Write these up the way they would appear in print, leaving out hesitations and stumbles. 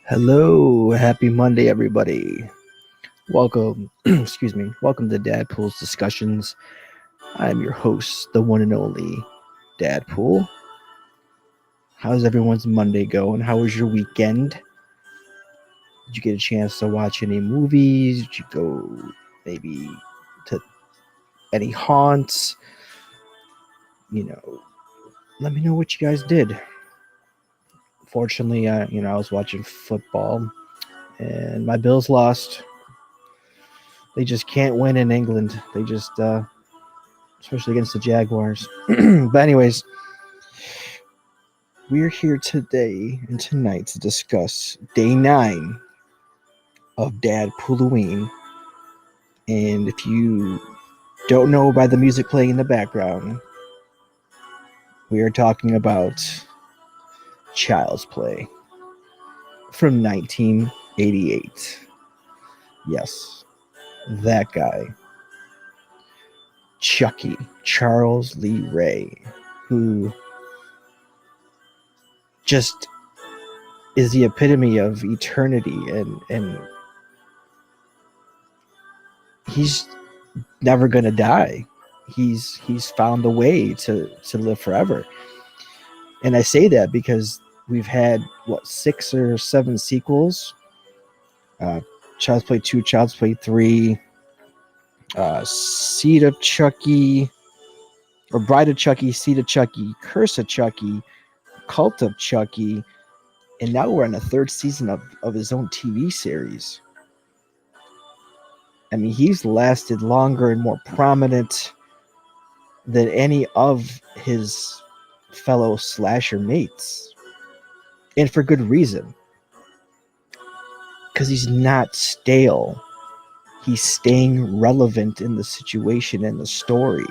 Hello, happy Monday, everybody. Welcome, welcome to DadPooL's Discussions. I'm your host, the one and only DadPooL. How's everyone's Monday going? How was your weekend? Did you get a chance to watch any movies? Did you go maybe to any haunts? Let me know what you guys did. Fortunately, I was watching football and my Bills lost. They just can't win in England. They just especially against the Jaguars. But anyways, we're here today and tonight to discuss day 9 of DadPooLoWeen. And if you don't know by the music playing in the background, we are talking about Child's Play from 1988. Yes, that guy. Chucky, Charles Lee Ray, who just is the epitome of eternity, and he's never gonna die. He's found a way to live forever. And I say that because we've had 6 or 7 sequels. Child's Play 2, Child's Play 3, Seed of Chucky, or Bride of Chucky, Seed of Chucky, Curse of Chucky, Cult of Chucky, and now we're in the 3rd season of his own TV series. I mean, he's lasted longer and more prominent than any of his fellow slasher mates. And for good reason. Because he's not stale. He's staying relevant in the situation and the story.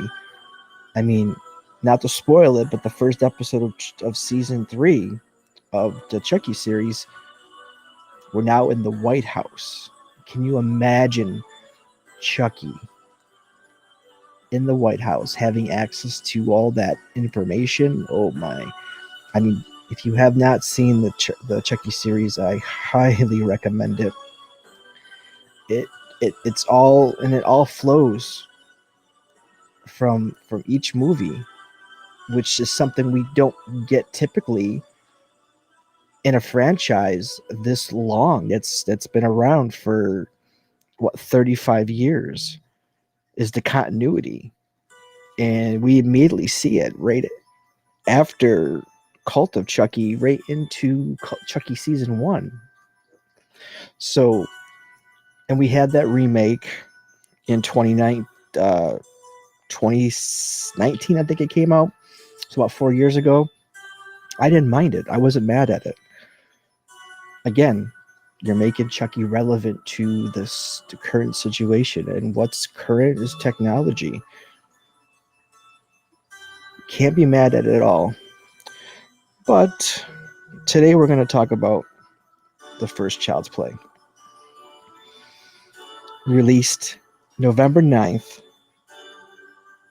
I mean, not to spoil it, but the first episode of season 3 of the Chucky series, we're now in the White House. Can you imagine Chucky in the White House having access to all that information? Oh my. I mean, if you have not seen the Chucky series, I highly recommend it. It's all, and it all flows from each movie, which is something we don't get typically in a franchise this long. That's been around for 35 years, is the continuity. And we immediately see it right after Cult of Chucky, right into Chucky season 1. So, and we had that remake in 2019, I think it came out. It's about 4 years ago. I didn't mind it. I wasn't mad at it. Again, you're making Chucky relevant to the current situation, and what's current is technology. Can't be mad at it at all. But today we're going to talk about the first Child's Play. Released November 9th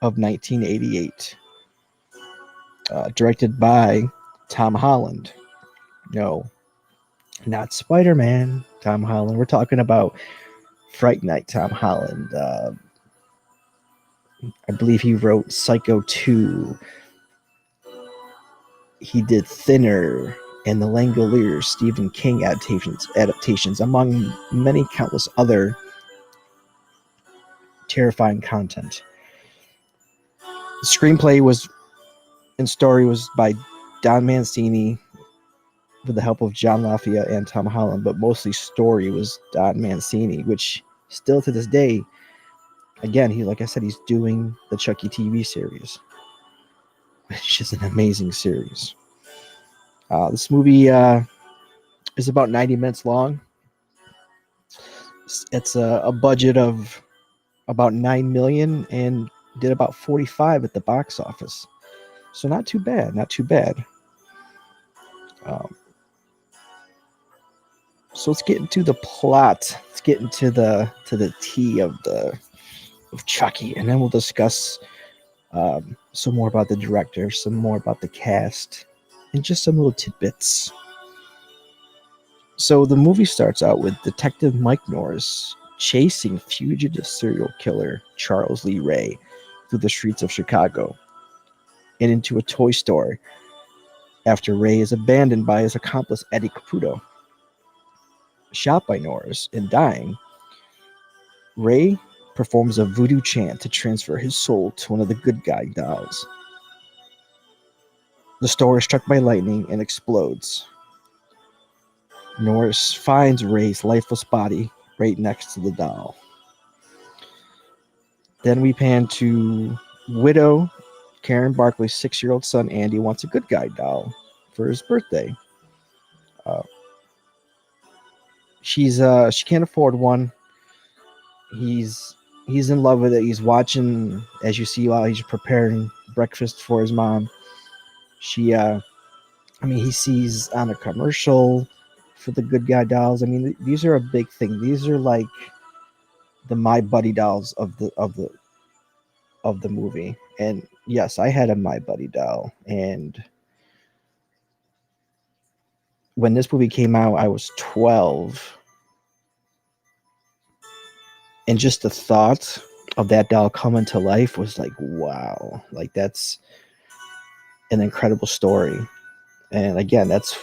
of 1988. Directed by Tom Holland. No, not Spider-Man Tom Holland. We're talking about Fright Night Tom Holland. I believe he wrote Psycho 2. He did Thinner and The Langoliers, Stephen King adaptations, among many countless other terrifying content. The screenplay and story was by Don Mancini with the help of John Lafayette and Tom Holland, but mostly story was Don Mancini, which still to this day, again, like I said, he's doing the Chucky TV series, which is an amazing series. This movie is about 90 minutes long. It's a budget of about $9 million and did about 45 at the box office. So not too bad. So let's get into the plot. Let's get into the tea of Chucky, and then we'll discuss some more about the director, some more about the cast, and just some little tidbits. So the movie starts out with Detective Mike Norris chasing fugitive serial killer Charles Lee Ray through the streets of Chicago and into a toy store after Ray is abandoned by his accomplice Eddie Caputo. Shot by Norris and dying, Ray performs a voodoo chant to transfer his soul to one of the good guy dolls. The store is struck by lightning and explodes. Norris finds Ray's lifeless body right next to the doll. Then we pan to widow Karen Barkley's 6-year-old son Andy wants a good guy doll for his birthday. Uh, she can't afford one. He's in love with it. He's watching, as you see, while he's preparing breakfast for his mom. He sees on a commercial for the good guy dolls. I mean, these are a big thing. These are like the My Buddy dolls of the movie. And yes, I had a My Buddy doll. And when this movie came out, I was 12. And just the thought of that doll coming to life was like, wow, like that's an incredible story. And again, that's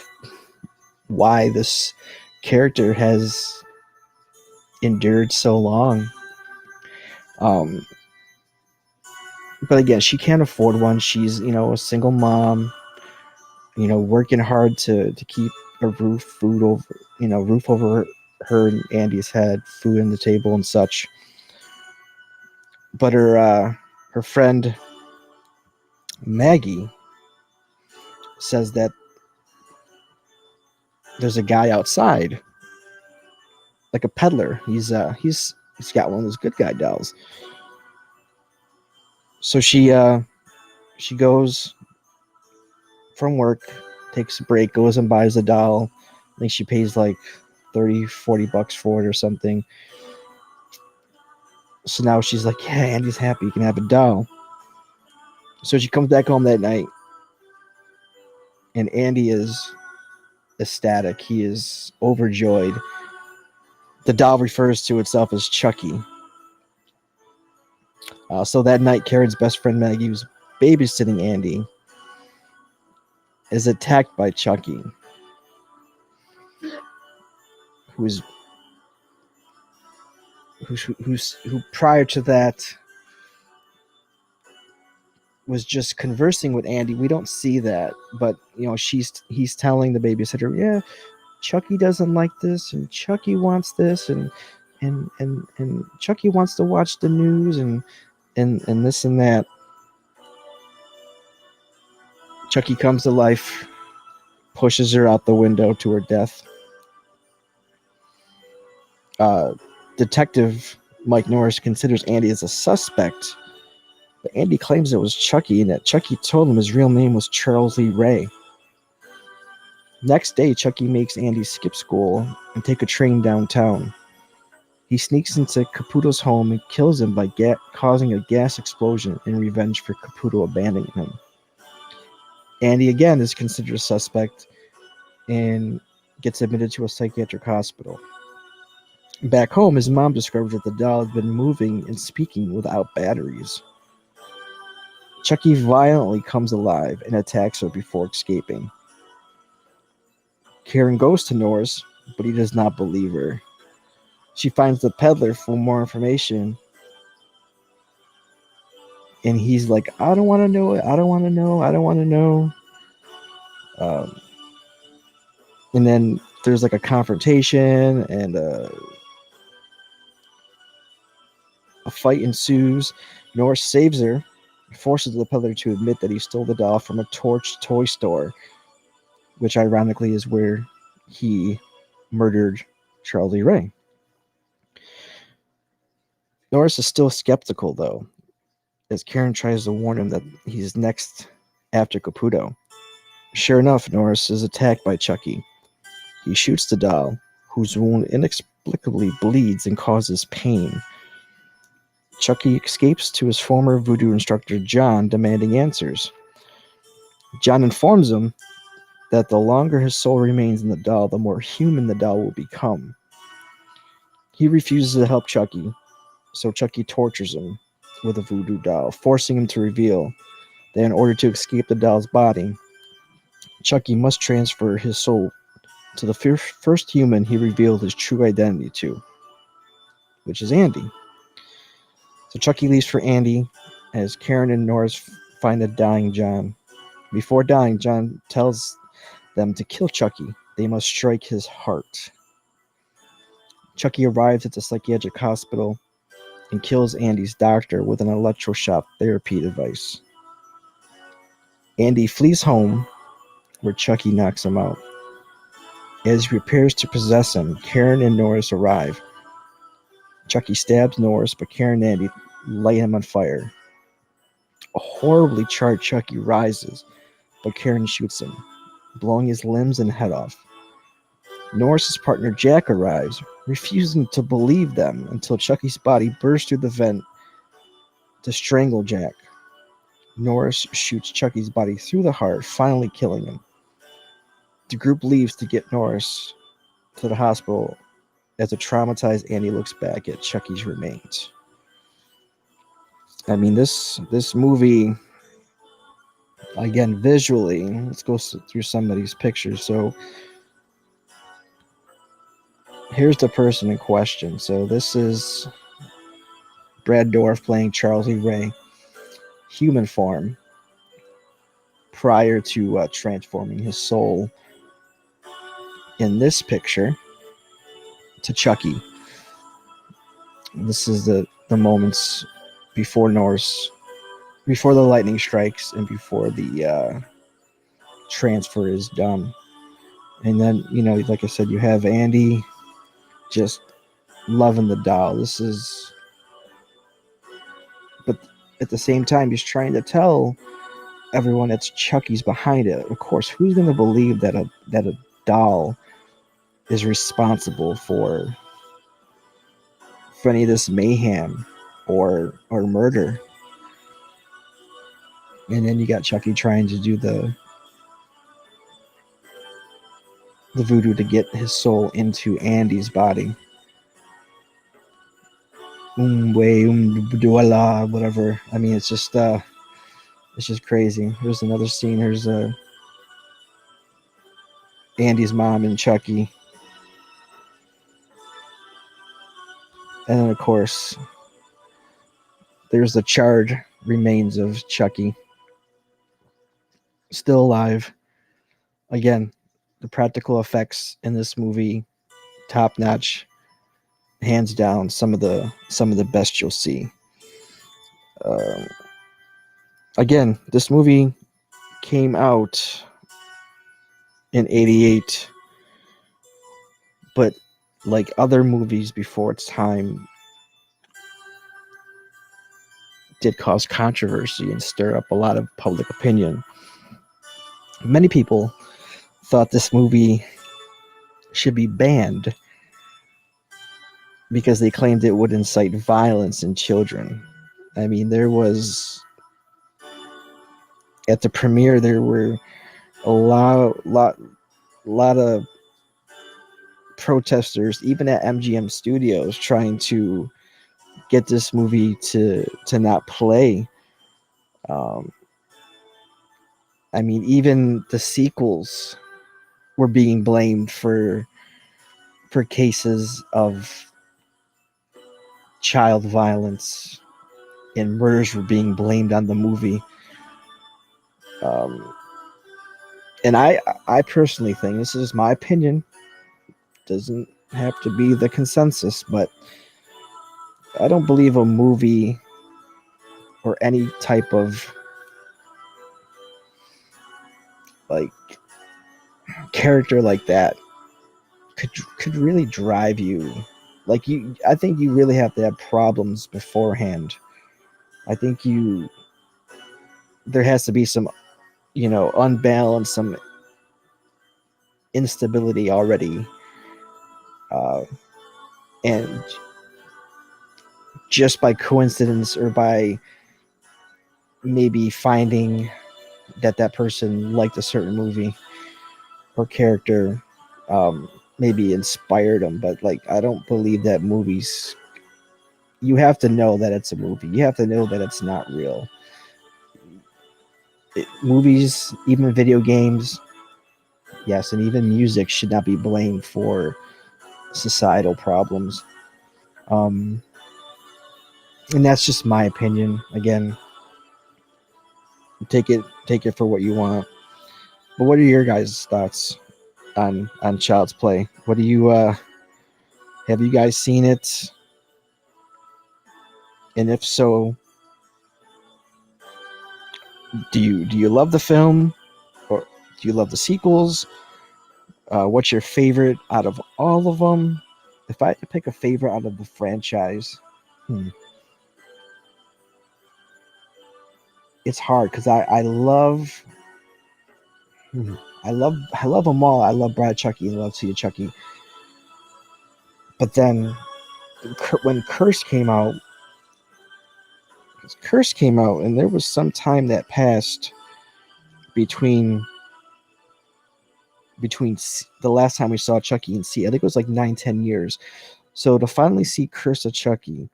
why this character has endured so long. But again, she can't afford one. She's, a single mom, working hard to keep a roof over her and Andy's head, food on the table and such. But her friend Maggie says that there's a guy outside, like a peddler. He's got one of those good guy dolls. So she goes from work, takes a break, goes and buys a doll. I think she pays like $30-$40 for it or something. So now she's like, yeah, Andy's happy, you can have a doll. So she comes back home that night, and Andy is ecstatic. He is overjoyed. The doll refers to itself as Chucky. So that night, Karen's best friend Maggie, who's babysitting Andy, is attacked by Chucky, who prior to that was just conversing with Andy. We don't see that, but he's telling the babysitter, yeah, Chucky doesn't like this, and Chucky wants this, and Chucky wants to watch the news, and this and that. Chucky comes to life, pushes her out the window to her death. Detective Mike Norris considers Andy as a suspect, but Andy claims it was Chucky and that Chucky told him his real name was Charles Lee Ray. Next day, Chucky makes Andy skip school and take a train downtown. He sneaks into Caputo's home and kills him by causing a gas explosion in revenge for Caputo abandoning him. Andy again is considered a suspect and gets admitted to a psychiatric hospital. Back home, his mom discovers that the doll had been moving and speaking without batteries. Chucky violently comes alive and attacks her before escaping. Karen goes to Norris, but he does not believe her. She finds the peddler for more information, and he's like, I don't want to know it. I don't want to know. I don't want to know. And then there's like a confrontation, and a fight ensues. Norris saves her, forces the peddler to admit that he stole the doll from a torched toy store, which ironically is where he murdered Charlie Ray. Norris is still skeptical, though, as Karen tries to warn him that he's next after Caputo. Sure enough, Norris is attacked by Chucky. He shoots the doll, whose wound inexplicably bleeds and causes pain. Chucky escapes to his former voodoo instructor, John, demanding answers. John informs him that the longer his soul remains in the doll, the more human the doll will become. He refuses to help Chucky, so Chucky tortures him with a voodoo doll, forcing him to reveal that in order to escape the doll's body, Chucky must transfer his soul to the first human he revealed his true identity to, which is Andy. So Chucky leaves for Andy as Karen and Norris find a dying John. Before dying, John tells them to kill Chucky. They must strike his heart. Chucky arrives at the psychiatric hospital and kills Andy's doctor with an electroshock therapy device. Andy flees home, where Chucky knocks him out. As he prepares to possess him, Karen and Norris arrive. Chucky stabs Norris, but Karen and Andy light him on fire. A horribly charged Chucky rises, but Karen shoots him, blowing his limbs and head off. Norris's partner Jack arrives, refusing to believe them until Chucky's body bursts through the vent to strangle Jack. Norris shoots Chucky's body through the heart, finally killing him. The group leaves to get Norris to the hospital as a traumatized Andy looks back at Chucky's remains. I mean, this movie, again, visually, let's go through some of these pictures. So here's the person in question. So this is Brad Dourif playing Charles E. Ray, human form, prior to transforming his soul in this picture to Chucky. This is the moments before Norris, before the lightning strikes and before the transfer is done. And then, you know, like I said, you have Andy just loving the doll. This is, but at the same time, he's trying to tell everyone that Chucky's behind it. Of course, who's going to believe that a doll is responsible for any of this mayhem or murder? And then you got Chucky trying to do the voodoo to get his soul into Andy's body. Whatever. I mean, it's just crazy. Here's another scene. Here's Andy's mom and Chucky. And then, of course, there's the charred remains of Chucky, still alive. Again, the practical effects in this movie, top notch, hands down. Some of the best you'll see. Again, this movie came out in '88, but like other movies before its time, did cause controversy and stir up a lot of public opinion. Many people thought this movie should be banned because they claimed it would incite violence in children. I mean, at the premiere, there were a lot of protesters, even at MGM Studios, trying to get this movie to not play. I mean, even the sequels were being blamed for cases of child violence, and murders were being blamed on the movie. And I personally think, this is my opinion, doesn't have to be the consensus, but I don't believe a movie or any type of like character like that could really drive you. Like, I think you really have to have problems beforehand. I think there has to be some, unbalanced, some instability already. And just by coincidence, or by maybe finding that person liked a certain movie, or character maybe inspired them, but like I don't believe that movies. You have to know that it's a movie. You have to know that it's not real. Movies, even video games, yes, and even music should not be blamed for societal problems. Um, and that's just my opinion. Again, take it for what you want. But what are your guys' thoughts on Child's Play? What do you have you guys seen it? And if so, do you love the film, or do you love the sequels? What's your favorite out of all of them? If I had to pick a favorite out of the franchise, it's hard because I love them all. I love Brad Chucky and love Tia Chucky. But then when Curse came out, and there was some time that passed between the last time we saw Chucky and C. I think it was like 9-10 years. So to finally see Curse of Chucky,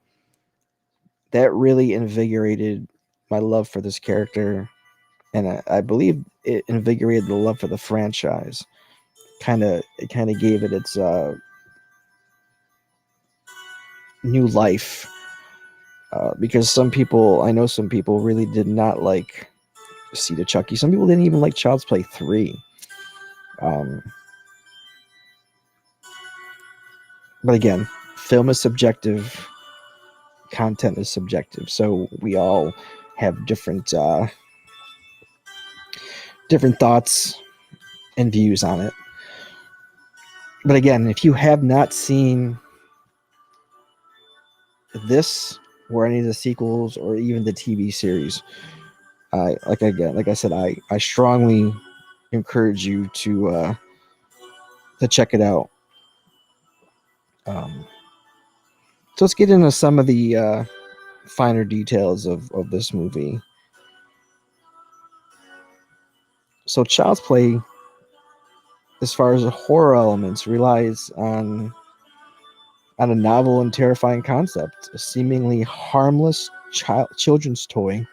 that really invigorated my love for this character, and I believe it invigorated the love for the franchise. It kind of gave it its new life. Because I know some people really did not like See the Chucky. Some people didn't even like Child's Play 3. But again, film is subjective, content is subjective, so we all have different thoughts and views on it. But again, if you have not seen this or any of the sequels or even the TV series, like I said, I strongly encourage you to check it out. So let's get into some of the finer details of this movie. So Child's Play, as far as the horror elements, relies on a novel and terrifying concept: a seemingly harmless children's toy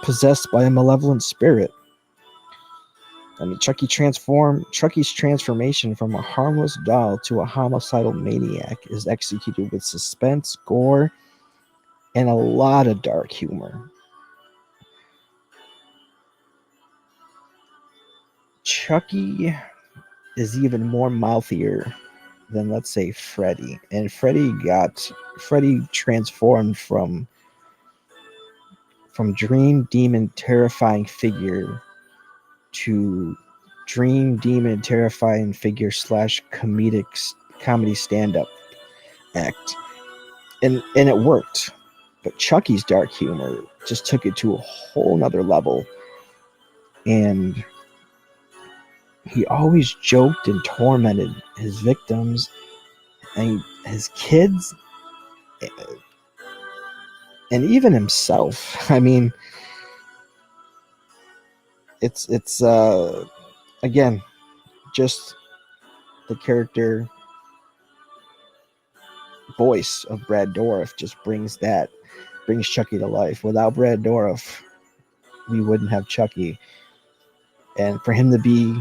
possessed by a malevolent spirit. I mean, Chucky's transformation from a harmless doll to a homicidal maniac is executed with suspense, gore, and a lot of dark humor. Chucky is even more mouthier than, let's say, Freddy. And Freddy transformed from dream demon terrifying figure to dream demon terrifying figure / comedy stand-up act. And it worked. But Chucky's dark humor just took it to a whole nother level. And he always joked and tormented his victims and his kids and even himself. I mean, it's again, just the character voice of Brad Dourif just brings Chucky to life. Without Brad Dourif, we wouldn't have Chucky. And for him to be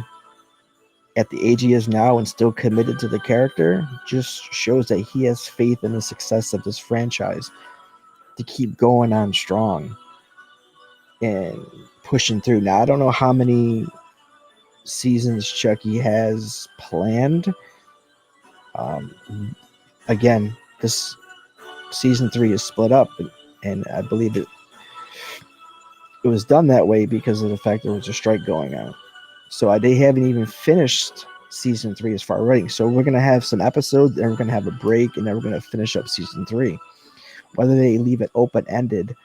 at the age he is now and still committed to the character just shows that he has faith in the success of this franchise to keep going on strong and pushing through. Now, I don't know how many seasons Chucky has planned. Again, this season 3 is split up, and I believe it was done that way because of the fact there was a strike going on. So they haven't even finished season 3 as far as writing. So we're going to have some episodes, and we're going to have a break, and then we're going to finish up season 3. Whether they leave it open-ended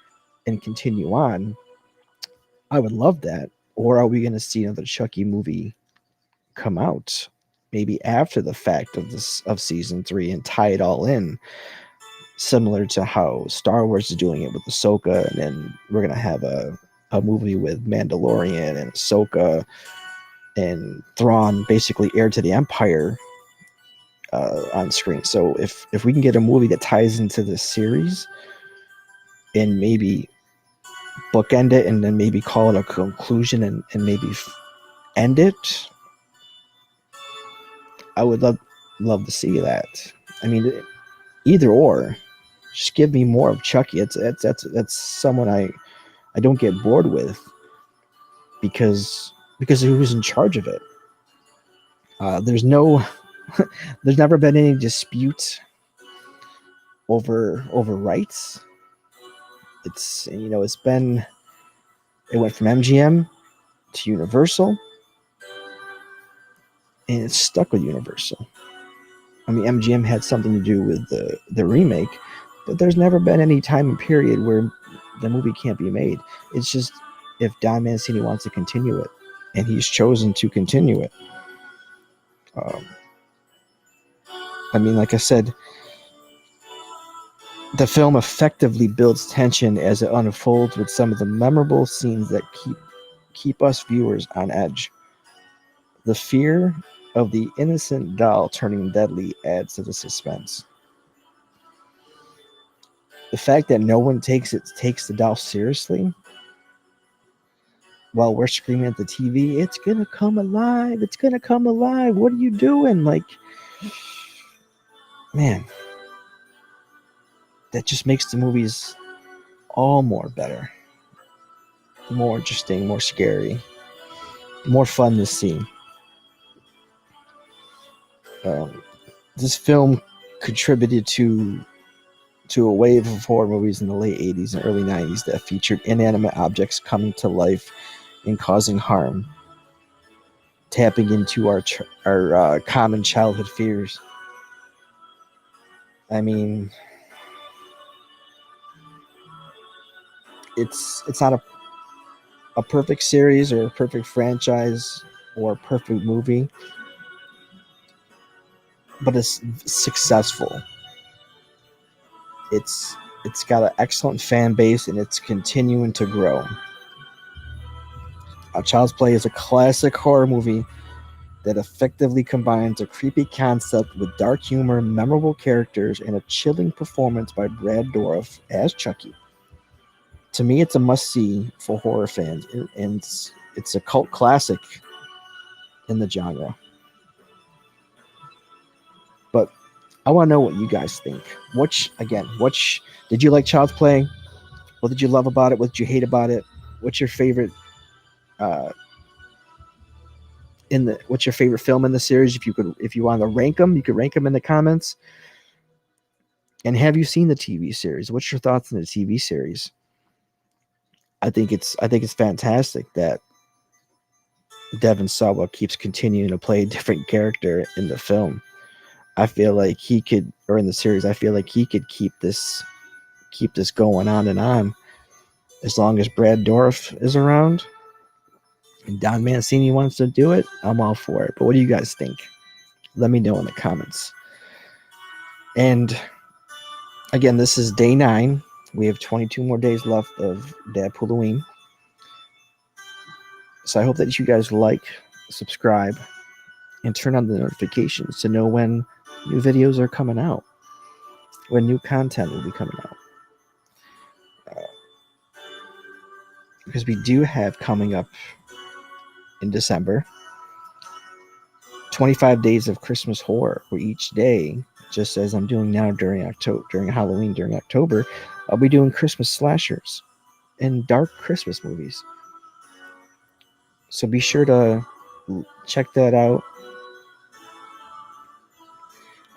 and continue on, I would love that. Or are we going to see another Chucky movie come out maybe after the fact of season 3 and tie it all in, similar to how Star Wars is doing it with Ahsoka, and then we're going to have a movie with Mandalorian and Ahsoka and Thrawn basically heir to the Empire on screen. So if we can get a movie that ties into the series and maybe bookend it and then maybe call it a conclusion and maybe end it, I would love to see that. I mean, either or, just give me more of Chucky. That's someone I don't get bored with because of who's in charge of it. There's no there's never been any dispute over rights. It's it went from MGM to Universal, and it's stuck with Universal. I mean, MGM had something to do with the remake, but there's never been any time and period where the movie can't be made. It's just if Don Mancini wants to continue it, and he's chosen to continue it. I mean, like I said, the film effectively builds tension as it unfolds with some of the memorable scenes that keep us viewers on edge. The fear of the innocent doll turning deadly adds to the suspense. The fact that no one takes the doll seriously while we're screaming at the TV, it's gonna come alive, it's gonna come alive, what are you doing? Like, man, that just makes the movies all more better, more interesting, more scary, more fun to see. This film contributed to a wave of horror movies in the late 80s and early 90s that featured inanimate objects coming to life and causing harm, tapping into our common childhood fears. I mean, it's not a perfect series or a perfect franchise or a perfect movie, but it's successful. It's got an excellent fan base and it's continuing to grow. Child's Play is a classic horror movie that effectively combines a creepy concept with dark humor, memorable characters, and a chilling performance by Brad Dourif as Chucky. To me, it's a must-see for horror fans, and it's a cult classic in the genre. But I want to know what you guys think. Which did you like Child's Play? What did you love about it? What did you hate about it? What's your favorite what's your favorite film in the series? If you want to rank them, you could rank them in the comments. And have you seen the TV series? What's your thoughts on the TV series? I think it's fantastic that Devon Sawa keeps continuing to play a different character in the film. I feel like he could, or in the series, I feel like he could keep this going on and on as long as Brad Dourif is around and Don Mancini wants to do it. I'm all for it. But what do you guys think? Let me know in the comments. And again, this is day 9. We have 22 more days left of DadPooLoWeen. So I hope that you guys like, subscribe, and turn on the notifications to know when new videos are coming out, when new content will be coming out. Because we do have coming up in December 25 days of Christmas horror, where each day, just as I'm doing now during Halloween, during October, I'll be doing Christmas slashers and dark Christmas movies. So be sure to check that out.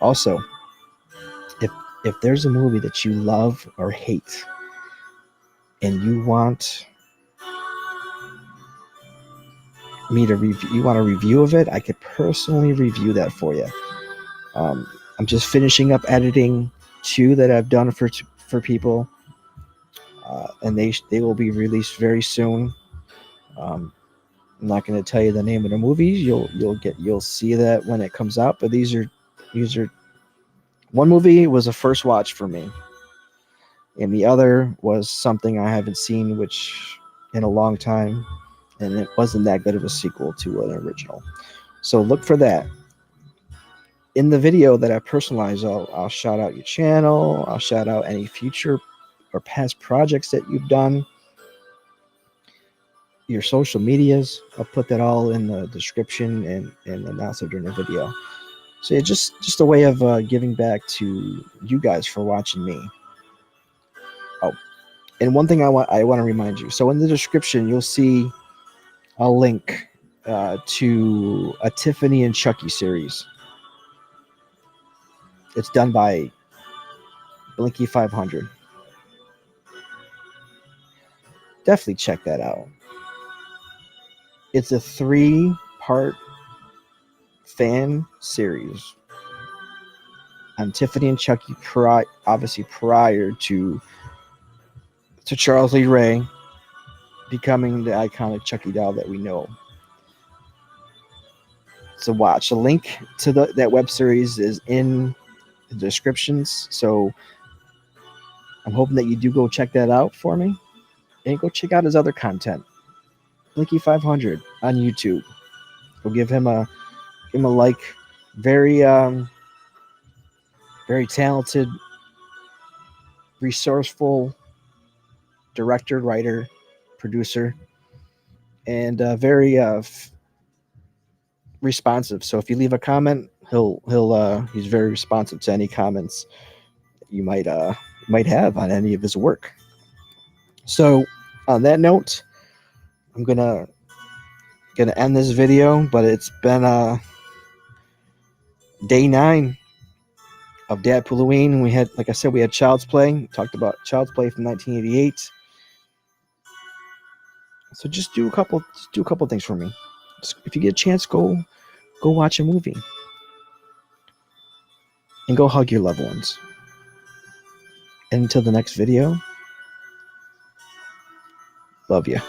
Also, if there's a movie that you love or hate and you want me to review, you want a review of it, I could personally review that for you. I'm just finishing up editing 2 that I've done for people, and they will be released very soon. I'm not going to tell you the name of the movies. You'll see that when it comes out. But these are one movie was a first watch for me, and the other was something I haven't seen in a long time. and it wasn't that good of a sequel to an original. So look for that. In the video that I personalize, I'll shout out your channel. I'll shout out any future or past projects that you've done, your social medias. I'll put that all in the description and announce it during the video. So yeah, just a way of giving back to you guys for watching me. Oh, and one thing I want to remind you. So in the description, you'll see a link to a Tiffany and Chucky series. It's done by Blinky 500. Definitely check that out. It's a 3-part fan series on Tiffany and Chucky, obviously prior to Charles Lee Ray becoming the iconic Chucky doll that we know. So watch. The link to that web series is in the descriptions. So I'm hoping that you do go check that out for me. And go check out his other content. Blinky 500 on YouTube. Go give him a like. Very very talented, resourceful director, writer, producer, and very responsive. So if you leave a comment, he's very responsive to any comments you might have on any of his work. So on that note, I'm gonna end this video, but it's been day 9 of DadPooLoWeen. We had, like I said, we had Child's Play. We talked about Child's Play from 1988. So just do a couple things for me. If you get a chance, go watch a movie and go hug your loved ones. And until the next video, love you.